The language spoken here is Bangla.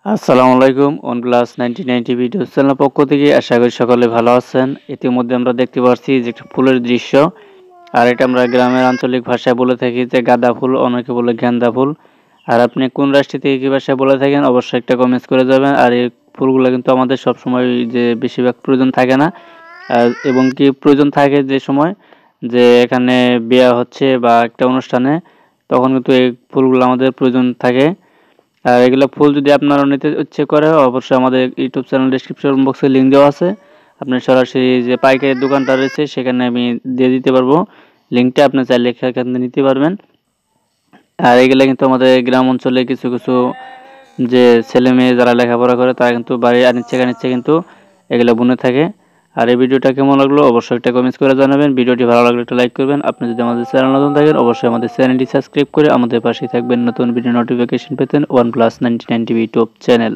আসসালামু আলাইকুম। OnePlus 99 টিভি ইউটিউব চ্যানেলের পক্ষ থেকে আশা করি সকলে ভালো আছেন। ইতিমধ্যে আমরা দেখতে পাচ্ছি যে একটা ফুলের দৃশ্য, আর এটা আমরা গ্রামের আঞ্চলিক ভাষায় বলে থাকি যে গাঁদা ফুল, অনেকে বলে গেন্দা ফুল। আর আপনি কোন রাষ্ট্র থেকে কী ভাষায় বলে থাকেন অবশ্যই একটা কমেন্টস করে যাবেন। আর এই ফুলগুলো কিন্তু আমাদের সবসময় যে বেশিরভাগ প্রয়োজন থাকে না, এবং কি প্রয়োজন থাকে যে সময় যে এখানে বিয়ে হচ্ছে বা একটা অনুষ্ঠানে, তখন কিন্তু এই ফুলগুলো আমাদের প্রয়োজন থাকে। আর এগুলো ফুল যদি আপনারা নিতে ইচ্ছে করে অবশ্যই আমাদের ইউটিউব চ্যানেল ডেসক্রিপশন বক্সে লিঙ্ক দেওয়া আছে। আপনি সরাসরি যে পাইকারি দোকানটা রয়েছে সেখানে আমি দিয়ে দিতে পারবো লিঙ্কটা, আপনি চাইলে সেখান থেকে নিতে পারবেন। আর এগুলো কিন্তু আমাদের গ্রাম অঞ্চলে কিছু কিছু যে ছেলে মেয়ে যারা লেখাপড়া করে তারা কিন্তু বাড়ির আনিচ্ছে কানিচ্ছে কিন্তু এগুলো বুনে থাকে। আর এই ভিডিওটা কেমন লাগলো অবশ্যই একটা কমেন্টস করে জানাবেন। ভিডিওটি ভালো লাগলে একটা লাইক করবেন। আপনি যদি আমাদের চ্যানেল নতুন থাকেন অবশ্যই আমাদের চ্যানেলটি সাবস্ক্রাইব করে আমাদের পাশেই থাকবেন নতুন ভিডিও নোটিফিকেশন পেতেন OnePlus 99 টিভি ইউটিউব চ্যানেল।